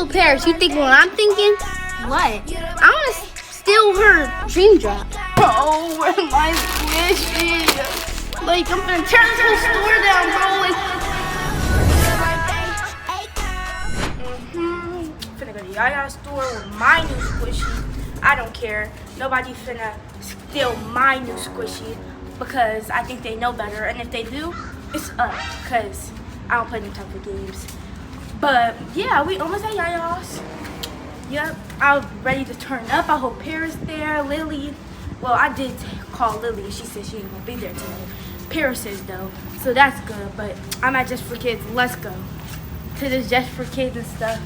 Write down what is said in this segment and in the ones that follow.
Oh, Paris, you think what I'm thinking? What? I want to steal her dream drop. Oh, where's my squishy? Like, I'm gonna tear this whole store down, bro. Like, Finna go to Yaya's store with my new squishy. I don't care. Nobody finna steal my new squishy because I think they know better. And if they do, it's up because I don't play them type of games. But yeah, we almost at Yaya's. Yep, I'm ready to turn up. I hope Paris there, Lily. Well, I did call Lily. She said she ain't gonna be there today. Paris is though, so that's good. But I'm at Just for Kids. Let's go to this Just for Kids and stuff.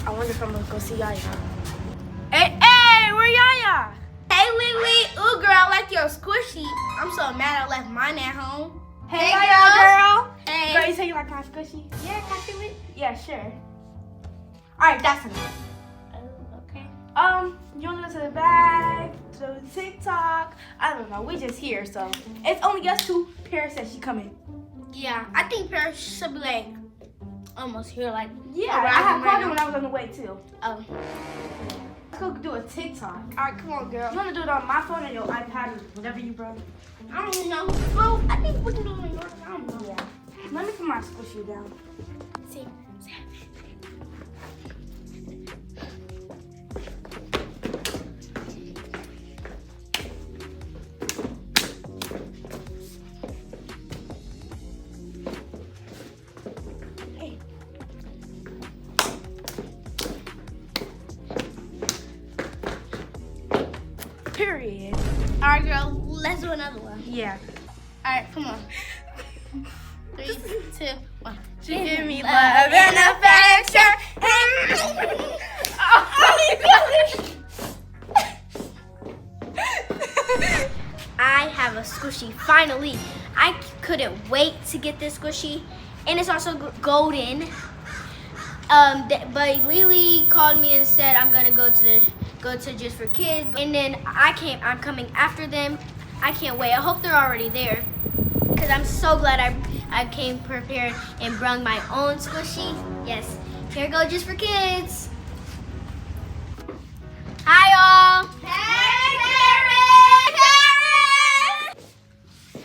I wonder if I'm gonna go see Yaya. Hey, where Yaya? hey, Lily. Ooh, girl, I like your squishy. I'm so mad I left mine at home. Hey, Yaya, girl. Hey. Girl, you say you like my squishy? Yeah, can I feel it? Yeah, sure. Alright, that's enough. Okay. You wanna go to the back, to the TikTok? I don't know, we just here, so it's only us two. Paris said she coming. Yeah, I think Paris should be like almost here, like. Yeah, I have called her when I was on the way too. Oh. Let's go do a TikTok. Alright, come on, girl. You wanna do it on my phone or your iPad or whatever you brought? I don't know. Well, I think we can do it on yours. I don't know. Yeah. Let me put my squishy down. See. Period. Alright, girl. Let's do another one. Yeah. Alright, come on. 3, 2, 1. She give me love and affection. I have a squishy. Finally, I couldn't wait to get this squishy, and it's also golden. But Lily called me and said I'm gonna go to Just for Kids, and then I'm coming after them. I can't wait. I hope they're already there, because I'm so glad I came prepared and brought my own squishy. Yes, here go Just for Kids. Hi y'all. Hey Paris.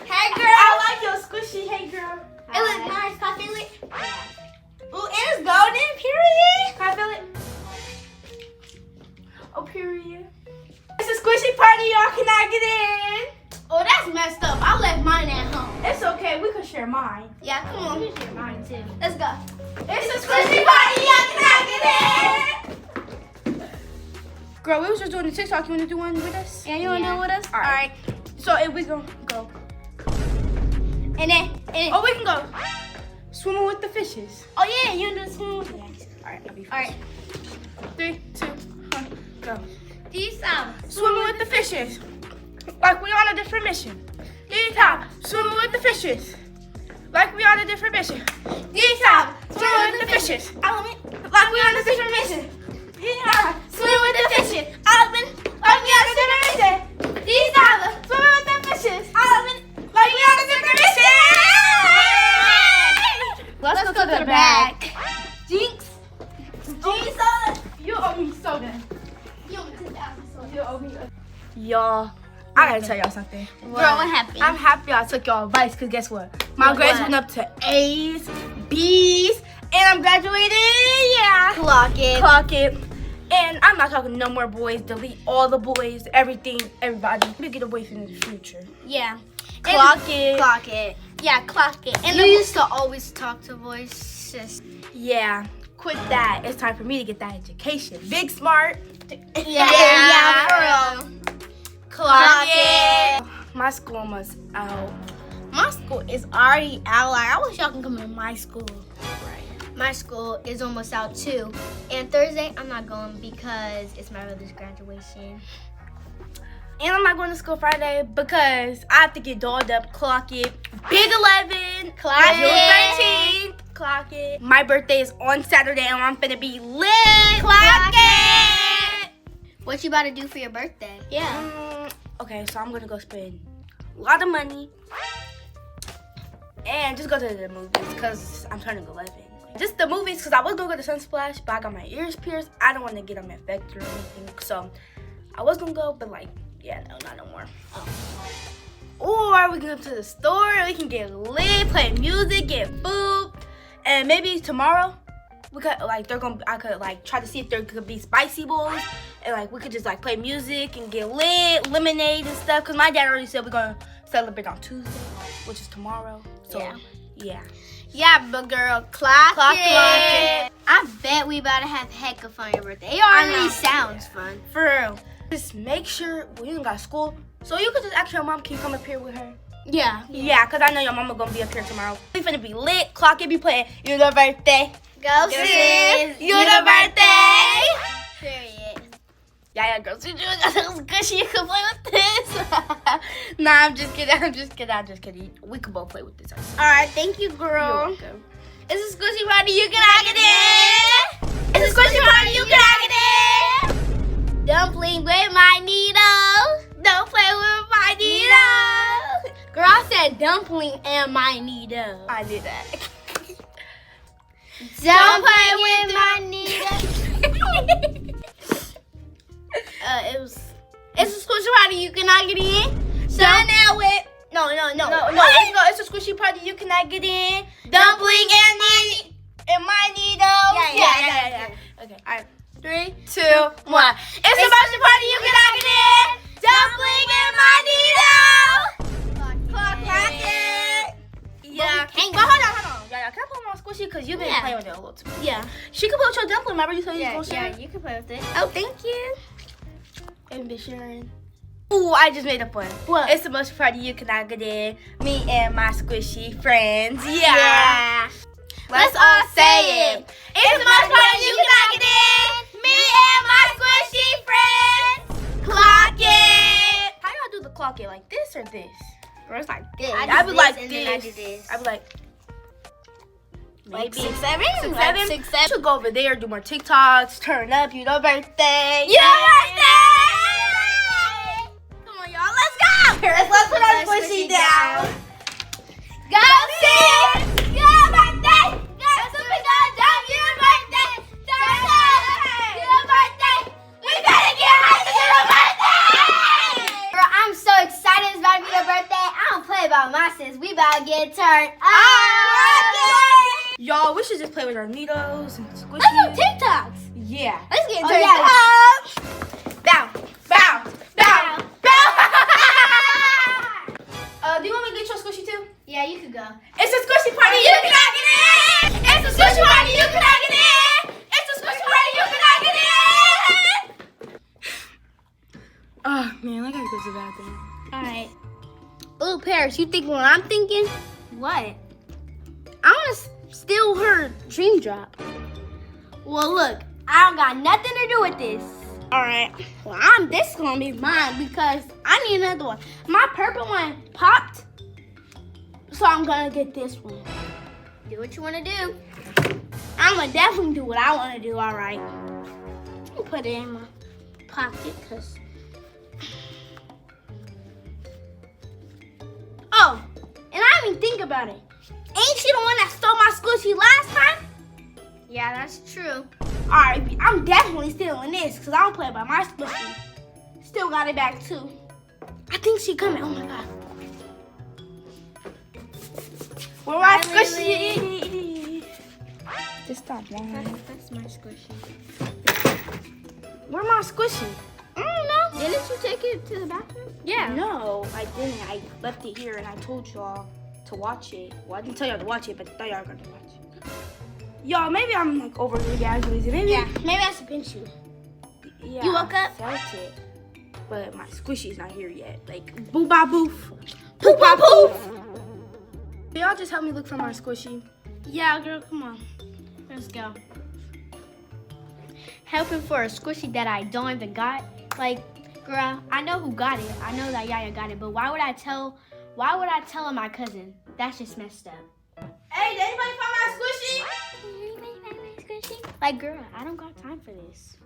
Hey girl. I like your squishy. Hey girl. It looks nice. Can I feel it? Ooh, and it's golden. Period. Can I feel it? Oh, period. It's a squishy party, y'all. Can I get in? Oh, that's messed up. I left mine at home. It's okay. We can share mine. Yeah, come on. You share mine too. Let's go. It's a squishy party, y'all. Can I get in? Girl, we was just doing the TikTok. You want to do one with us? Yeah, you want to do it with us? All right. So if we gonna go. And then. Oh, we can go. Swimming with the fishes. Oh, yeah. You want to do swimming with us? All right, I'll be first. All right. 3, 2, 1, go. Peace out. Swimming with the fishes. Like we on a different mission. Yeehaw, swimming with the fishes. Like we on a different mission. Yeehaw, swimming with the fishes. Element. Like we on a different mission. Yeehaw, swimming with the fishes. Element. Like we on a different mission. Yeehaw, swimming with the fishes. Element. Like we on a different mission. Let's go to the back. Jinx. Jinx. You owe me soda. You owe me 10,000 soda. You owe me. Y'all, I gotta tell y'all something. Girl, what happened? I'm happy I took y'all advice, because guess what? My grades went up to A's, B's, and I'm graduating. Yeah. Clock it. Clock it. And I'm not talking no more boys. Delete all the boys, everything, everybody. We get away from the future. Yeah. Clock it. Clock it. Yeah, clock it. And you used to always talk to voices. Yeah. Quit that. It's time for me to get that education. Big smart. Yeah, for real. Clock it. My school almost out. My school is already out. Like, I wish y'all can come to my school. Right. My school is almost out too. And Thursday, I'm not going because it's my brother's graduation. And I'm not going to school Friday because I have to get dolled up. Clock it. Big 11. Clock it. June 13th. Clock it. My birthday is on Saturday and I'm finna be lit. Clock it. What you about to do for your birthday? Yeah. Okay, so I'm gonna go spend a lot of money and just go to the movies because I'm turning 11. just the movies, because I was going to go to Sunsplash, but I got my ears pierced. I don't want to get them infected or anything. So I was going to go, but like, yeah, no, not no more. Or we can go to the store, we can get lit, play music, get food. And maybe tomorrow, we could like I could like try to see if there could be spicy bowls, and like we could just like play music and get lit, lemonade and stuff. Cause my dad already said we're gonna celebrate on Tuesday, which is tomorrow. So yeah. Yeah, but girl, clock it. I bet we about to have heck of fun on your birthday. It already sounds fun. For real. Just make sure we ain't got school, so you could just ask your mom, can you come up here with her? Yeah, cause I know your mama gonna be up here tomorrow. We finna be lit. Clock it, be playing. You the birthday. Go sis. You the birthday. Period. Yaya, girl, since you got so gushy, you can play with this. Nah, I'm just kidding. We can both play with this. All right, thank you, girl. You're welcome. It's a squishy party, you can knock it in. It's a squishy party, you can knock it in. Dumpling with my needle. Don't play with my needle. Girl, I said dumpling and my needle. I knew that. Don't play with my needle. It's a squishy party, you can knock it in. So now with no. It's a squishy party, you cannot get in. Dumpling and my needle. Yeah. Okay, all right. 3, 2, 1. It's a squishy party, you cannot get in. Dumpling and my needle. Clock it. Yeah. But we can't But hold on. Yeah, can I play with my squishy? Because you've been playing with it a little too much. Yeah. She can play with your dumpling. Remember you told me you was Yeah, going to share? you can play with it. Oh, thank you. And be sharing. Ooh, I just made up one. What? It's the most party you cannot get in. Me and my squishy friends. Yeah. Let's all say it. It's the most party you cannot get in. Me and my squishy friends. Clock it. How do I do the clock it? Like this or this? Or it's like this. I be like this. I be like Maybe 6, 7. 6, Like 7. 6, 7. Should go over there, do more TikToks, turn up, you know, birthday. Come on, y'all, let's go. Let's put our squishy down. Go sis! Your birthday! Go super done! Your birthday! Turn up! Your birthday! We better get high to your birthday! Girl, I'm so excited it's about to be your birthday. I don't play about my sis. We about to get turned up! Y'all, we should just play with our needles and squishies. Let's do TikToks! Yeah. Let's get turned up! Bounce. Do you want me to get your squishy too? Yeah, you could go. It's a squishy party, you cannot get in. It's a squishy party, you cannot get in. It's a squishy party, you cannot get in. Oh man, I gotta go to the bathroom. Alright. Ooh, Paris, you think what I'm thinking? What? I want to steal her dream drop. Well, look, I don't got nothing to do with this. Alright. Well, this is gonna be mine because I need another one. My purple one popped, so I'm gonna get this one. Do what you wanna do. I'm gonna definitely do what I wanna do, alright. I'll put it in my pocket because. Oh, and I didn't even think about it. Ain't she the one that stole my squishy last time? Yeah, that's true. Alright, I'm definitely stealing this because I don't play by my squishy. Still got it back too. I think she coming. Oh my god. Where my squishy? Just stop lying. That's my squishy. Where my squishy? I don't know. Didn't you take it to the bathroom? Yeah. No, I didn't. I left it here and I told y'all to watch it. Well, I didn't tell y'all to watch it, but I thought y'all were gonna watch it. Y'all, maybe I'm like over exaggerating. Maybe. Yeah, maybe I should pinch you. Yeah, You woke up? I felt it, but my squishy's not here yet. Like boo ba boof, Poof, poof, poof. Can y'all just help me look for my squishy? Yeah, girl, come on. Let's go. Helping for a squishy that I don't even got. Like, girl, I know who got it. I know that Yaya got it, but why would I tell my cousin? That's just messed up. Hey, did anybody find my squishy? Like, girl, I don't got time for this.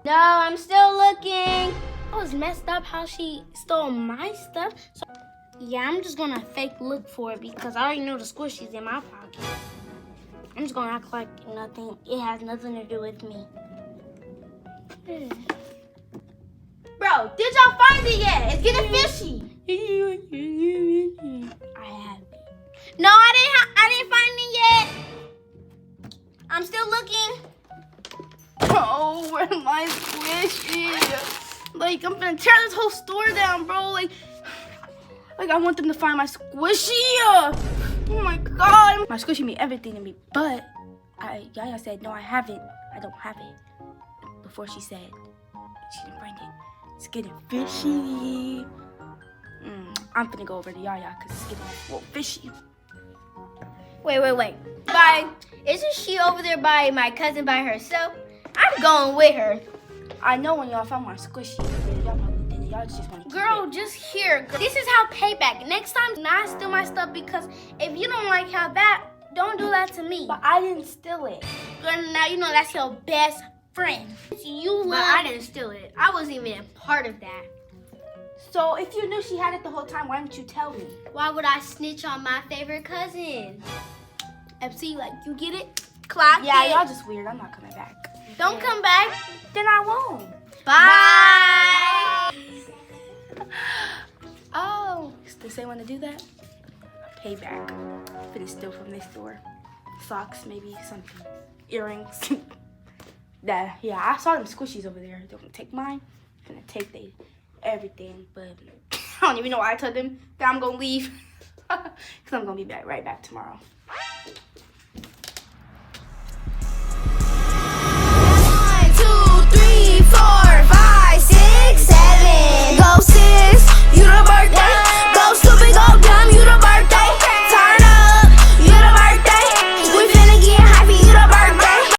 No, I'm still looking. It was messed up how she stole my stuff. So, yeah, I'm just gonna fake look for it because I already know the squishy's in my pocket. I'm just gonna act like nothing. It has nothing to do with me. Bro, did y'all find it yet? It's getting fishy. I have it. No, I didn't find it yet. I'm still looking. Oh, where's my squishy? Like, I'm gonna tear this whole store down, bro. Like I want them to find my squishy. Oh my god. My squishy mean everything to me, but Yaya said, no, I haven't. I don't have it. Before she said she didn't find it. It's getting fishy. I'm finna go over to Yaya because it's getting a little fishy. Wait. Bye. Isn't she over there by my cousin by herself? I'm going with her. I know when y'all found my squishy, y'all probably did it. Y'all just want to Girl, just here. Girl. This is how payback. Next time, not steal my stuff because if you don't like how that, don't do that to me. But I didn't steal it. Girl, now you know that's your best friend. But I didn't steal it. I wasn't even a part of that. So if you knew she had it the whole time, why didn't you tell me? Why would I snitch on my favorite cousin? MC, like, you get it? Clock Yeah, it. y'all just weird. I'm not coming back. Don't come back. Then I won't. Bye. Oh, it's the same one to do that? Payback. Finna steal from this store. Socks, maybe something. Earrings. Yeah, I saw them squishies over there. They're gonna take mine. Gonna take everything, but I don't even know why I told them that I'm gonna leave. Because I'm gonna be right back tomorrow.